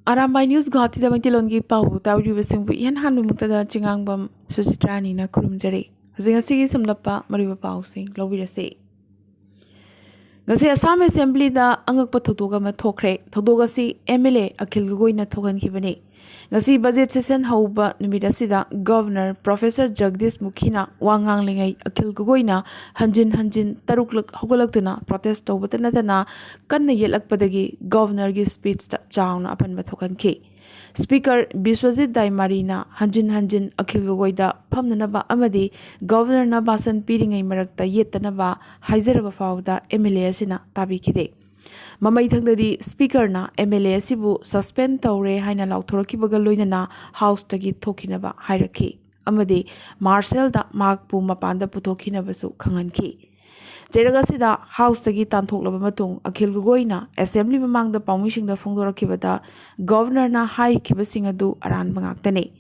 Arambai News Guwahati da Manipuri Pao tawribasingbu yan hanbumuktada chingangbam Susitrani na kurumjare. Huzingasi samlappa Manipuri Pao sing lawirase. Ngasi Assam Assembly da angakpa thodoga ma thokre. Thodoga si MLA Akhil Gogoi na thogankhibani. Ngasi budget session hauba numida sida Governor Professor Jagdish Mukhina wangang lingai Akhil Gogoi na hanjin taruklak hogolaktuna protest tawbatanatana kanna yelakpadagi Governor gi speech ta chawna apan mathokanki. Speaker Biswajit Daimari na hanjin Akhil Gogoi da phamnanaba amadi Governor na basan piringai marakta yettanaba haijaraba fawda MLA asina tabikide. Mamai thangdadi Speaker na MLA asibu suspend tawre haina lauthorakibaga loinana House tagi thokinaba hairakhi amadi Marshal da Markpu mapanda puthokinabasu khanganki. Jeragasida House tagi tanthok matung Akhil Gogoi na Assembly mamang da pawmising da phongdorakibada Governor na hai kibasing adu aran bangaktane.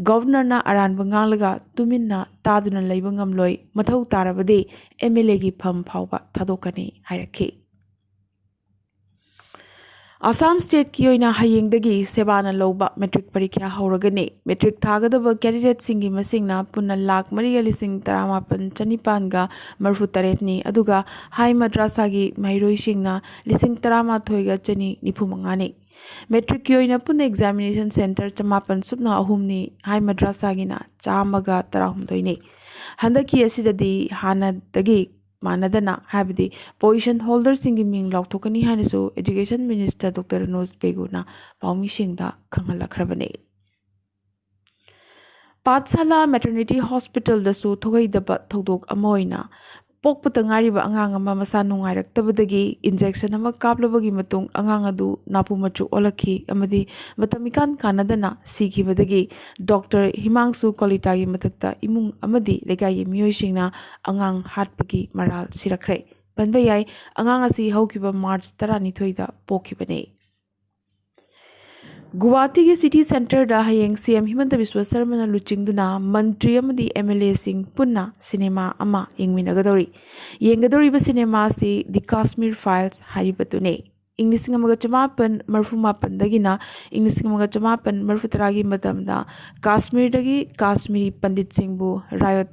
Governor na aran bangalaga tumin na taduna leiba ngamloi mathau tarabade MLA gi pham phawba thadokani hairakhi. Assam State ki oina hayengdagi sebana loba metric parikya hauragane metric thagadaba candidate singi masingna punna lakh mariga lising taramapan chanipan ga marfu taretni aduga hai madrasa gi mairoi singna lising tarama thoiga chani nifu mangani metric ki oina punna examination center chamapan subna ahumni hai madrasa gi na chamaga tarahum doine handaki asidadi hanadagi Manadana habdi position holders singi ming lauthokani hanasu Education Minister Dr. Anuj Beguna Paumi Singda Kangalakhrabane. Patsala Maternity Hospital dasu thogai daba thodok amoina pokpata ngariba angang ama masa nungairaktabadagi injection ama kaplabagi matung angang adu napu machu olakhi amadi matamikan kanadana sikhibadagi Dr. Himangsu Kolitagi matakta imung amadi legai miyoisingna angang hatpagi maral sirakre banbayai angang asi haukiba March 12 da pokhibane. Guwahati ki city center da hayeng CM Himanta Biswa Sarma na luchingduna mantri amadi MLA sing punna cinema ama yengminagadori. Yengadori ba cinema si The Kashmir Files haribatune. English ngamaga chamapan marfumapan dagina English ngamaga chamapan marfutaragi madamda Kashmir dagi Kashmiri Pandit Singbu riot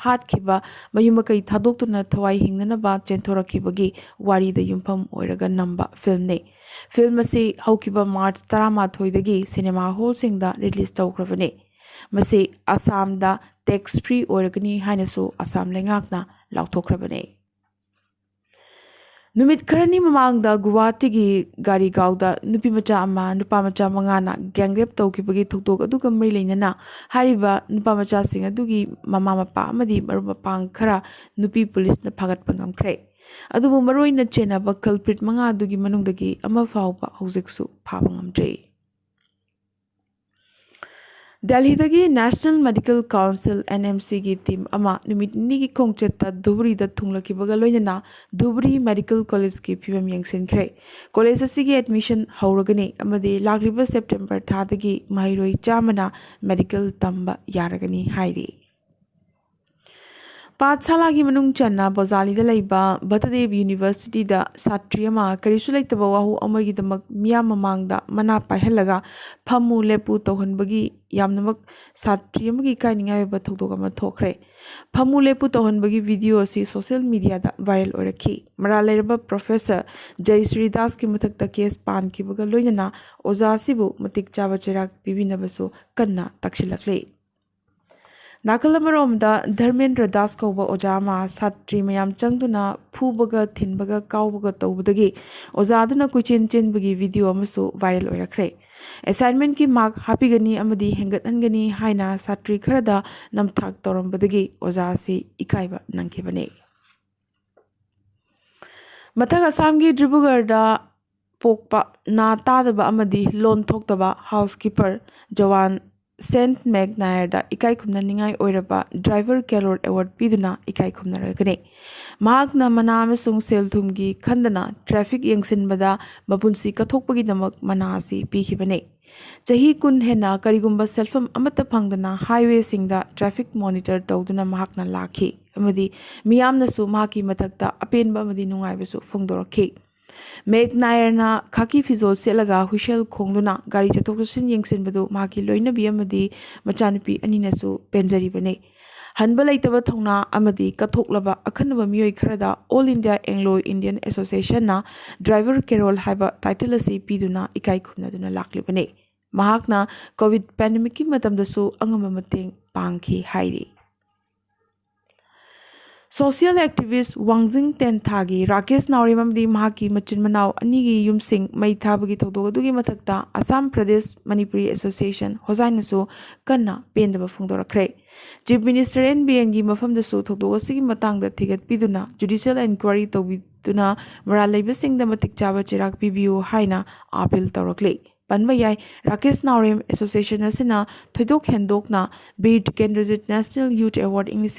hatkhiba mayumakai thadokuna thawai hingnanaba chenthoraki wari da yumpham oiraga namba film ne. Film asi haukiba March 13 dagi cinema hall singda release tawkrabane. Masi Assam da tax free oiragani hainasu Assam lengakna lauthokrabane. Numit kharani mamangda Guwahati gi gari gauda nupi macha ama nupa macha mangana gang rape tawkibagi thokdok aduga mari leinana hariba nupa macha sing adugi mama mapa amadi maru mapang khara nupi police na phagatpa ngamkhre adubu maroina chenaba culprit manga adugi manungdagi ama fawba hojiksu phaba ngamdre. Delhi dagi National Medical Council NMC gi team ama numit nigi khongchetta Dhubri da thunglakibaga loinana Dhubri Medical College ki phibam yengsinkhre. College asigi admission hauragani amadi lakliba September thadagi mairoi chamana medical tamba yaragani hairi. Patsala ki manung channa Bozali da laiba Batadev University da Satriyama karisu laitaba wahu amagi damak miya mamangda mana paihalaga phamu lepu tawhanbagi yamnamak Satriyamagi kainingai ba thokdok ama thokre. Phamu lepu tawhanbagi video si social media da viral oirakhi. Maraleraba Professor Jayshree Das ki mathakta case pan ki baga loinana oza sibu matik chaba chirak pibinabasu kanna takshilakle. Nakalamarom Dharmendra Das kauba ojama satri mayam changduna phubaga thinbaga kaubaga tawbadagi ojaduna kuchen chenbagi video amasu viral oirakre. Assignment ki mark hapigani amadi hengatangani haina satri kharada namthak tawrambadagi ojasi ikaiba nangkibane. Mathak Assam gi Dibrugarh da pokpa na tadaba amadi lon thoktaba housekeeper Jawan Saint Meg Nair da ikai khumna ningai oiraba driver Calor award piduna ikai khumna ragane. Mahakna mana amasung selthumgi khandana traffic yengsinbada mapunsi kathokpagi damak mana asi pikhibane. Chahi kun hena karigumba selfam amata phangdana highway singda traffic monitor tawduna mahakna lakhi amadi miyamnasu mahaki mathakta apenba amadi nungaibasu phongdorakhi. Meg Nairna khaki fizol selaga hushel khongduna gari chatok sin yengsinbadu maki loinabi amadi machanupi aninasu penjari bane. Hanba laitaba thongna amadi kathoklaba akhanaba miyoi kharada All India Anglo Indian Association na driver Carol haiba title asi piduna ikai khumnaduna laklibane. Mahakna COVID pandemic ki matamdasu angama mateng pangki hairi. Social activist Wangjing Tenthagi Rakesh Naurimamdi Mahaki Machin Manau Anigi Yumsing Mai Thabagi Togdogi Matakta Assam Pradesh Manipuri Association Hosainasu Kanna Pendaba Fungdorakre. Chief Minister NBNgi Mafamdasu Togdogasi Matanga Tigat Piduna Judicial Inquiry Tobiduna Maralaba Singh the Matik Chava Chirak PBU Haina Appeal Torakle. Panbayai Rakesh Naurim Association Asina Thidok Hendokna Beat Kendrojit National Youth Award English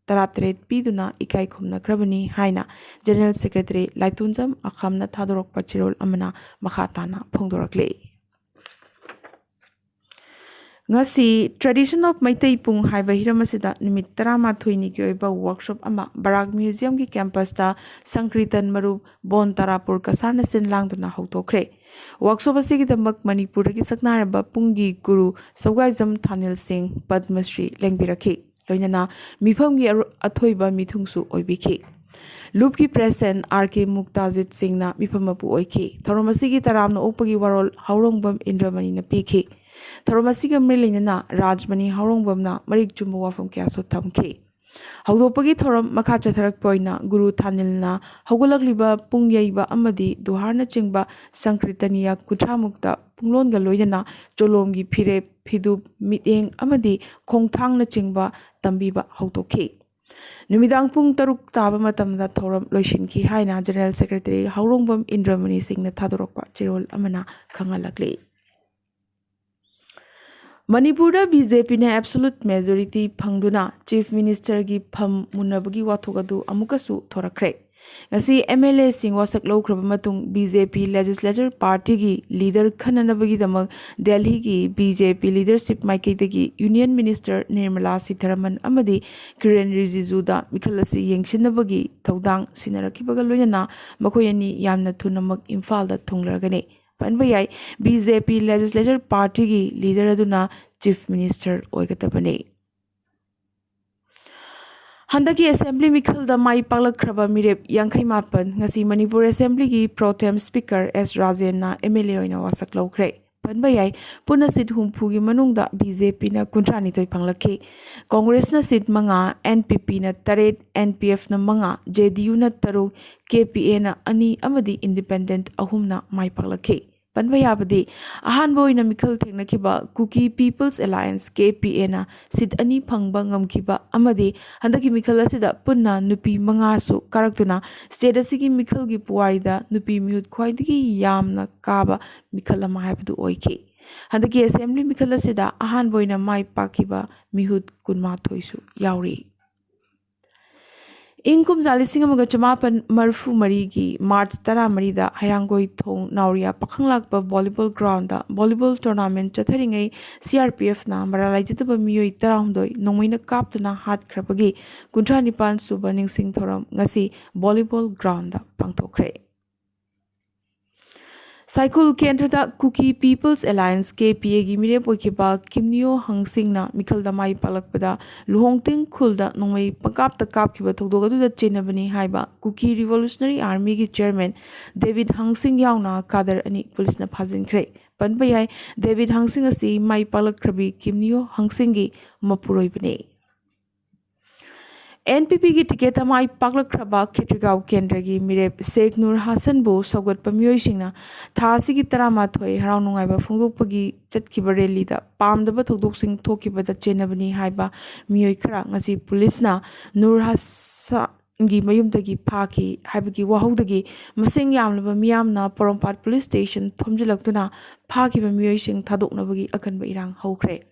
Taratret Piduna Ikai Kumna Krabani Haina General Secretary Laitunjam Akamna Tadorok Pachirol Amana Makhatana Pongdorakle. Ngasi Tradition of Maitei Pung Haiba Hiramasida Nimit Tarama Thuini Kyoiba Workshop Ama Barak Museum ki campus ta Sankritan Maru Bon Tarapur Kasarna Sin Langduna Hautokre. Workshop asigi damak Manipur ki saknaraba Pungi Guru Sawgaizam Thanil Singh Padmasri Lengbiraki. Loinana Mifamgi Athoiba Mithungsu Oibiki. Lupki President R.K. Muktazit Singh na Mifamapu Oiki. Tharomasigi Taramna Opagi Warol Haurongbam Indramani na Piki. Tharomasiga Mrilinana Rajmani Haurongbam na Marik Jumbo Wafam Kiaso Tamki. Haudopagi Thoram Makachatharak Poina Guru Thanilna Hogolagliba Pungyaiba Amadi Duharna Chingba Sankritania Kutramukta Punglon Galoyana Jolomgi Pire Pidu Miteng Amadi Kongtangna Chingba Tambiba Hautoki. Numidang Pung Taruk Taba Matamda Thoram Loishinki Haina General Secretary Haurongbam Indramani Singh na Thadorokpa Chirol Amana Kangalakli. Manipura BJP ne absolute majority phangduna Chief Minister gi pham munabagi wathogadu amukasu thorakre. Ngasi MLA sing wasak lawkraba matung BJP Legislature Party gi leader khananabagi damak Delhi gi BJP leadership maikaitagi Union Minister Nirmala Sitharaman amadi Kiren Rijiju da mikhalasi yengshinabagi thodang sinarakibaga loinana makoyani yamna thunamak Imphal da thunglaragane. Panbayai BJP Legislature Party gi leader aduna Chief Minister Oigatabane. Handaki Assembly Mikhal da Mai Palakraba Mirep Yankai Mapan Ngasi Manipur Assembly gi Pro Tem Speaker S. Rajen na MLA oina wasak lawkre. Panbayai Puna Sit Humpugi Manungda BJP na Kuntrani Toy Panglaki. Congress na Sit Manga, NPP na Taret, NPF na Manga, JDU na Taruk, KPA na Ani Amadi Independent Ahumna Mai Panglaki. Panbayabadi Ahanboy na Mikhal Teknakiba Kuki People's Alliance KPA na Sit Ani Pangba Ngamkiba Amadi Handaki Mikhal Asida Punna Nupi Mangasu Karaktuna State Asigi Mikhal gi Puarida Nupi Mute Kwaidigi Yamna Kaba Mikhal Mahabdu Oiki. Handaki Assembly Mikhal Asida Ahanboy na Mai Pakiba Mihut Kunma Toisu Yauri. Inkum Zalising Chamapan Marfu Marigi, March Tara Marida, Hirangoi Thong, Nauria, Pakanglakba Volleyball Ground, Volleyball Tournament, Chatharingai, CRPF na, Maralajitaba Mio Taramdoi, Nomina Kaptuna Hat Krapagi, Kuntranipan Subaning Sing Thoram, Ngasi, Volleyball Ground, Pangtokre. Cycle Kentrata Kuki People's Alliance KPA gi mire pokiba Kimnio Hangsing na Mikhal da Mai Palakpada Luhongting Khulda Nomai Pakap ta Kap Kiba Togdogadu da Chenabani Haiba Kuki Revolutionary Army gi Chairman David Hangsing Yauna Kadar Ani Police na Phajin Kre. Panbayai David Hangsing asi Mai Palakrabi Kimnio Hangsing gi Mapuroi bane. NPP की ticket हमारी पागलक खबा खेत्रिगाव केंद्र की मेरे शेख नूर हसन बो सौगत पमियोई सिंगना थासी की तरह माथोई हराव नुंगाइबा फुंगुकपगी चटकिबा रैली दा पामदबा थोकदोक सिंग थोकिबा दा चेनबनी हाइबा मियोई खरा ngasi पुलिस ना नूर हसन गी मयुमदगी फाकी हाइबगी वाहौदगी मसिंग यामलबा मियामना Porompat police station थोमजिलक्तुना फाकीबा मियोई Singh थादोकनबगी अकनबा इरांग हौख्रे.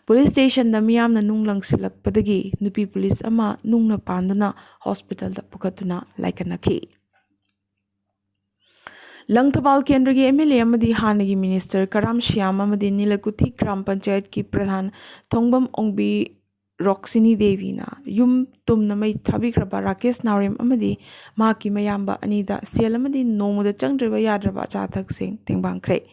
Police station da miyam na nung lang silak padagi nupi police ama nung na panduna hospital da pukatuna laikanaki. Langthabal Kendra gi MLA amadi hanagi minister Karam Shyam amadi Nilakuthi Gram Panchayat ki Pradhan Thongbam Ongbi Roxini Devina, Yum Tumnamay Tabikraba Rakesh Narim Amadi, Maki Mayamba Anida, Selamadi, Nomo the Changdriva Yadraba Chatak Singh, Tingbang Kre.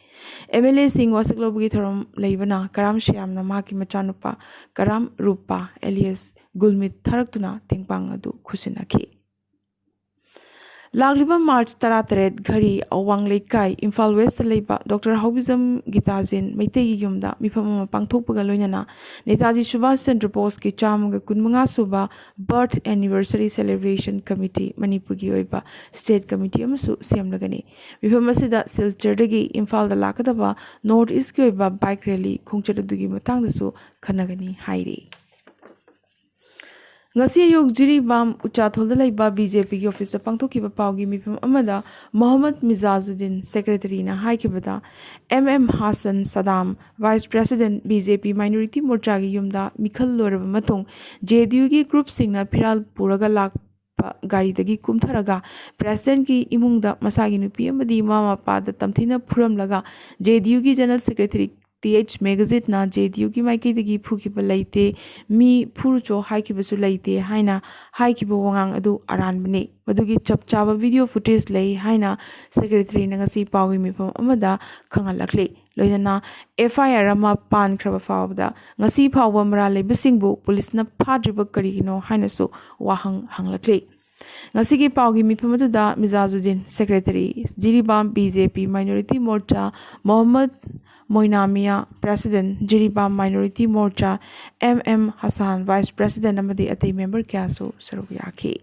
MLA Singh was a global gitarum Labana, Karam Shiamna Maki Machanupa, Karam Rupa, Elias Gulmit Taraktuna, Tingbangadu, Kusinaki. Lagliba March Tarateret Gari Awang Lekai Imphal West Leba Dr. Haubizam Gitazin Meitei Yumda Mipama Pangthopaga Loinana Netaji Subhash Chandra Bose ki Chamga Kunmanga Suba Birth Anniversary Celebration Committee Manipur gi oiba State Committee amasu semlagani Mipamasida Silchardagi Imphal da lakadaba North East gi oiba bike rally khongchadadugi matangdasu khanagani hairi ngasi yok jiribam uchatholda laiba BJP gi office pangthokiba pawgi mifam amada Mohammad Mizazuddin secretary na haikibada Hassan Saddam vice president BJP minority morcha gi yumda mikhal loraba matung JDU gi group singna phiral puraga lak gari dagi kumtharaga president ki imungda masagi nupi amadi mama pada tamthina phuram laga JDU gi general secretary TH magazine na JDU ki maiki dagi phukiba laite mi phurucho haikibasu laite haina haikiba wangang adu aranbani madugi chapchaba video footage lay haina secretary na ngasi pawi mifam amada khangalakle loinana FIR ama pan khraba fawda ngasi phawba mara leibasingbu police na phadriba karigino haina so wahang hanglakle ngasi ki pawgi mifam aduda Mizazuddin secretary Jiribam BJP minority morcha Mohammad Moinamia President Jiribam Minority Morcha Hassan Vice President amadi atay member kyaso saruyaki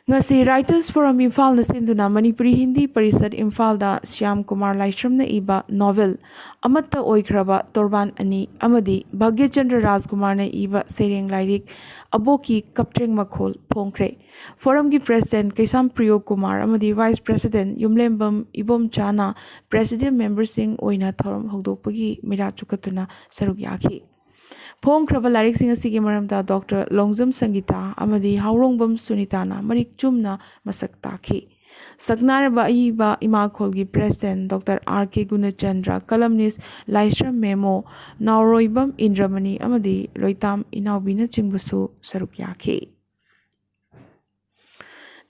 ngasi Writers Forum Imphal na sinduna Manipuri Hindi Parisad Imphal da Syam Kumar Laishram na iba novel amatta oikraba Torban ani amadi Bhagya Chandra Rajkumar na iba sereng lairik aboki kaptreng makhol phongkre Forum ki President Kaisam Priyo Kumar amadi Vice President Yumlembam Ibom Chana President Member Singh oina thorom hogdokpagi mira chukatuna saruk yaki Phong kraba larik sing asigi maramda Dr. Longzam Sangita amadi Haurongbam Sunitana marik chumna masak taki Saknaraba Iba Imakholgi President Dr. R.K. Gunachandra Columnist Laishram Memo Nauroibam Indramani amadi Loitam Inaubina Chingbusu Sarukyaki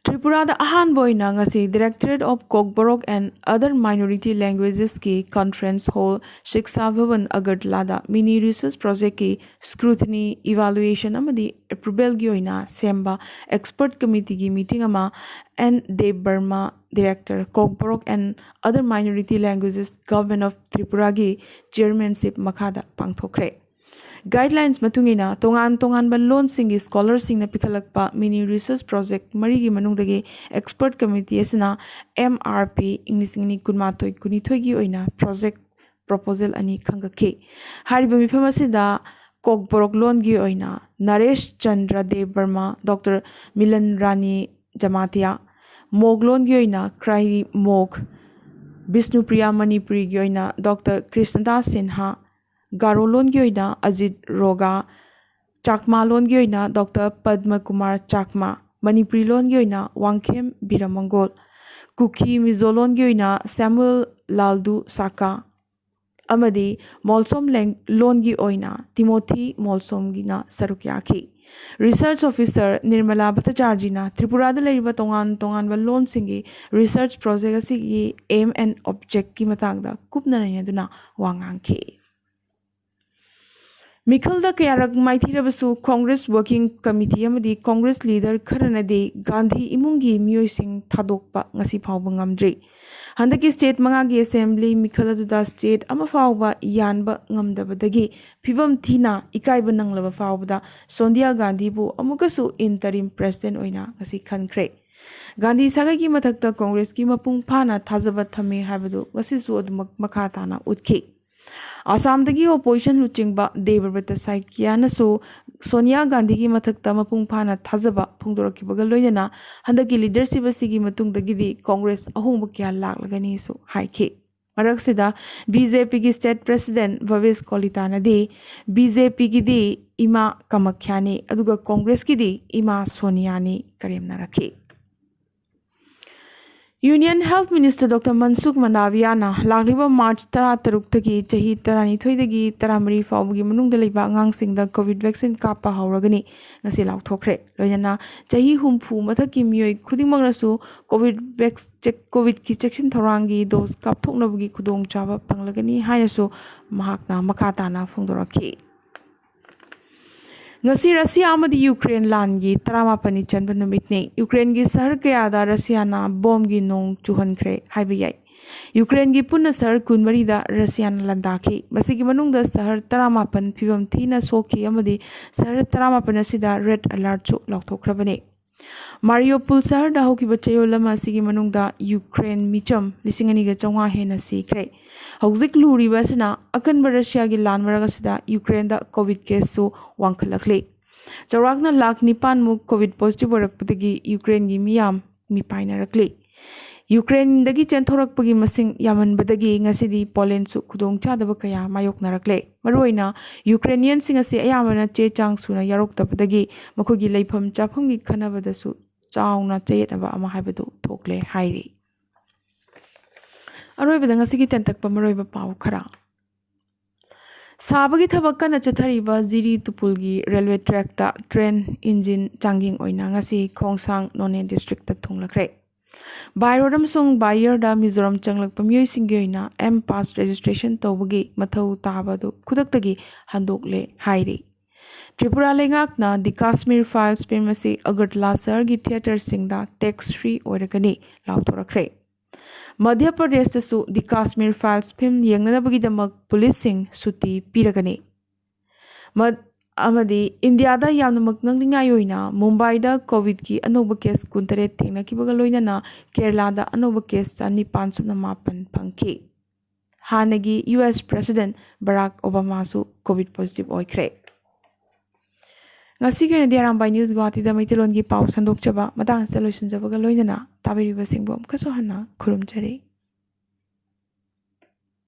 Tripura the Ahan Boina ngasi Directorate of Kokborok and Other Minority Languages ki Conference Hall Shiksha Bhavan Agartala Mini Research Project ki Scrutiny Evaluation amadi Approval gi oina Semba Expert Committee ki meeting ama N. Dev Burma Director Kokborok and Other Minority Languages Government of Tripura gi Chairmanship Makhada Pangthokre Guidelines matungina tongan ba loan singi scholars sing na pikalakpa mini research project marigi manungdagi expert committee asina MRP English ni kunmatoi kunithoi gi oina project proposal ani khangake hariba mifam asida Kokborok loan gi oina Naresh Chandra Dev Burma Dr. Milan Rani Jamatia Mog loan gi oina Krairi Mog Vishnupriya Manipuri gi oina Dr. Krishnadas Sinha Garolon gyoina Ajit Roga Chakma lon gyoina Dr. Padma Kumar Chakma Manipuri lon gyoina Wangkhem Biramangol Kuki Mizolon gyoina Samuel Laldu Saka amadi Molsom lon gyoina Timothy Molsom gina Sarukyaki Research Officer Nirmala Bhattacharjina Tripura da leriba tongan ba loan singi research project asigi aim and object ki matangda kupna duna wangangki Mikhalda Kayarak Maithirabasu Congress Working Committee amadi Congress leader Kharanade Gandhi Imungi Mioising Thadokpa ngasi phawba ngamdri handaki state mangagi assembly Mikhaladuda state ama phawba yanba ngamdabadagi phibam thina ikaiba nanglaba phawbada Sonia Gandhi bu amukasu interim president oina ngasi khankre Gandhi sagagi mathakta Congress ki mapung phana thajaba thame habadu ngasi su adumak makha tana utki Assam dagi opposition luchingba Devabrata Saikia so Sonia Gandhi ki mathakta mapung phana thajaba phongdoraki bagal loinana handaki leadership asigi matung dagidi Congress ahongba kya laklagani so haike Maraksida BJP ki state president Bhavesh Kolitana de BJP ki de Ima Kamakhyani aduga Congress ki de Ima Sonia ni karemna rakhe union health minister doctor Mansukh मंडावियाना लालिबा March 13 चाही 12 13 फाउबगी मनुंग दलिबा आंगांसिंगदा covid vaccine कापा हौरगनी ngasi लाउथोखरे लोयना चाही हुमफु मथकी मियोय खुदिंगमंगरसु कोविड की चेक्सिन थौरांगी डोज कापथोकनबगी खुदोंग चाबा पंगलगनी हायनसु महाकना मखाताना फोंदोरखी ngasi Russia amadi Ukraine langi 18 chanba numitne Ukraine gi sahar kayada Russia na bomb gi nong chuhankhre haiba yai Ukraine gi punna sahar kunmari da Russia na landaki masigi manungda sahar 18 phibam thina sokhi amadi sahar 18 asida red alert chu lauthokrabane Mariupol sahar da hokiba chayolama asigi manungda Ukraine micham 2400 hena sikre hauzik luriba sina akanba Russia gi lanwaraga sida Ukraine da covid case su wangkhalakle Chawrakna lakh nipan mu covid positive warakpatagi Ukraine gi miyam mi painarakle Ukraine dagi chenthorakpagi masing yamanbadagi ngasidi Poland su khudong chadaba kaya mayoknarakle maroina Ukrainian sing ase ayamana che chang suna yaroktabadagi makhogi leifam chafam gi khanabada su chauna chayetaba ama haibadu thokle hairi aroibada ngasigi tentakpa maroiba pau khara Sabagi thabak kana chathariba Jiri Tupulgi railway track ta train engine changing oina ngasi Khongsang None district ta thunglakre Byrodam sung Bayer da Mizoram changlak pamyoy singyoina M pass registration tawbagi mathau tabadu khudaktagi handokle hairi Tripura lengak na the Kashmir Files pemasi Agartala sahar gi theater singda tax free oirakani lautorakre Madhya Pradesh da su the Kashmir Files film yengnabagi damak police sing suti piragani amadi India da yamnamak ngangningai oina Mumbai da covid ki anoba case 19 thengnakibaga loinana Kerala da anoba case 978 pangki hanagi US President Barack Obama su covid positive oikhre ngasi gene di Arambai news Guwahati da maitilon gi pau sandok chaba matang solution jabaga loinana tabiriba singbom kaso hanna khurum jare